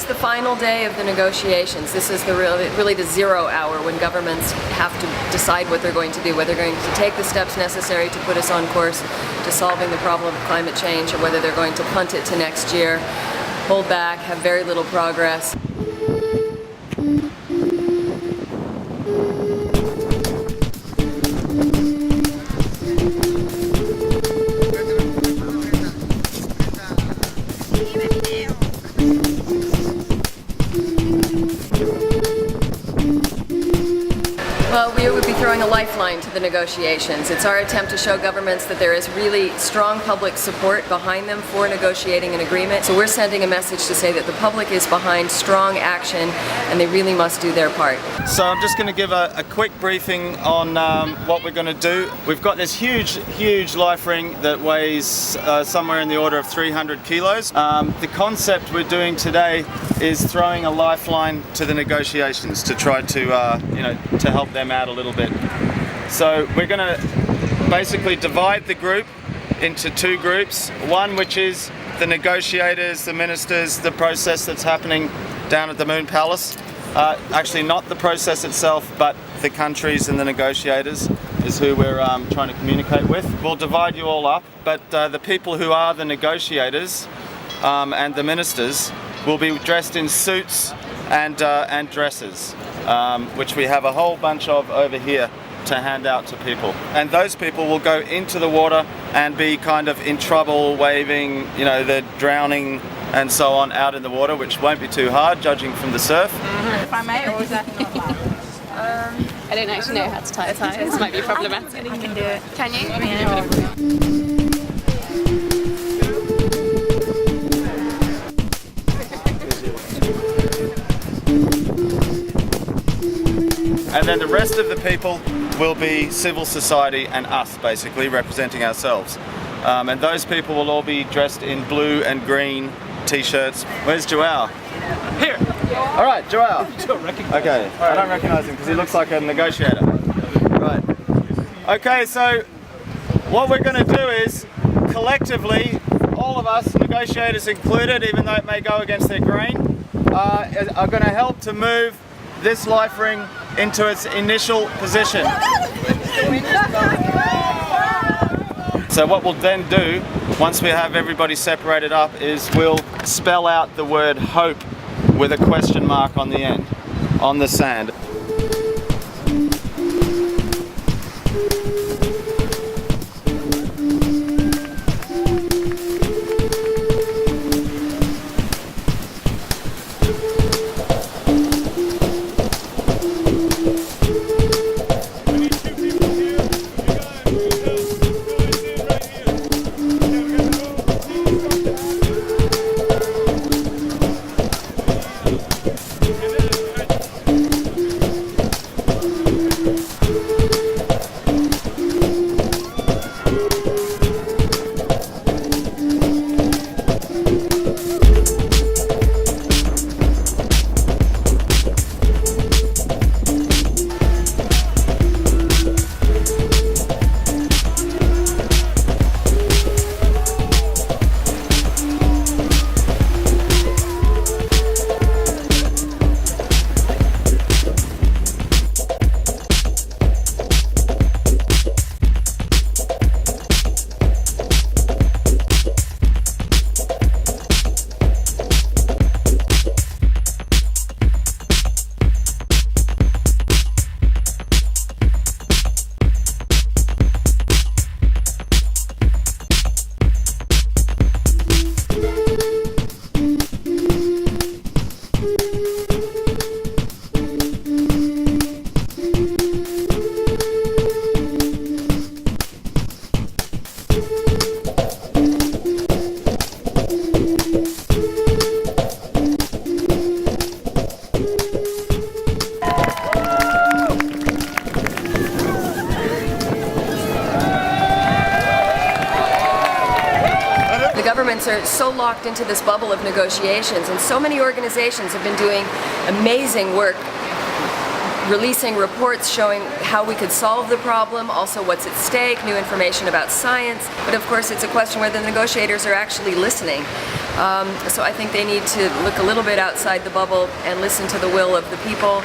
the final day of the negotiations. This is really the 0 hour when governments have to decide what they're going to do, whether they're going to take the steps necessary to put us on course to solving the problem of climate change, or whether they're going to punt it to next year, hold back, have very little progress. Well, we would be throwing a lifeline to the negotiations. It's our attempt to show governments that there is really strong public support behind them for negotiating an agreement. So we're sending a message to say that the public is behind strong action and they really must do their part. So I'm just going to give a quick briefing on what we're going to do. We've got this huge life ring that weighs somewhere in the order of 300 kilos. The concept we're doing today is throwing a lifeline to the negotiations to try to, to help them out a little bit. So we're going to basically divide the group into two groups. One which is the negotiators, the ministers, the process that's happening down at the Moon Palace. Actually not the process itself, but the countries and the negotiators is who we're trying to communicate with. We'll divide you all up, but the people who are the negotiators and the ministers will be dressed in suits and dresses, which we have a whole bunch of over here to hand out to people. And those people will go into the water and be kind of in trouble, waving, they're drowning and so on out in the water, which won't be too hard, judging from the surf. If I may, or is that not allowed? I don't actually know how to tie a tie. This might be problematic. I can do it. Can you? Yeah. And then the rest of the people will be civil society and us, basically, representing ourselves. And those people will all be dressed in blue and green t-shirts. Where's Joao? Here! All right, Joao. Okay, I don't recognize him because he looks like a negotiator. Right. Okay, so what we're going to do is, collectively, all of us, negotiators included, even though it may go against their grain, are going to help to move this life ring into its initial position. So what we'll then do, once we have everybody separated up, is we'll spell out the word hope with a question mark on the end, on the sand. Governments are so locked into this bubble of negotiations, and so many organizations have been doing amazing work, releasing reports showing how we could solve the problem, also what's at stake, new information about science. But of course it's a question whether the negotiators are actually listening. So I think they need to look a little bit outside the bubble and listen to the will of the people.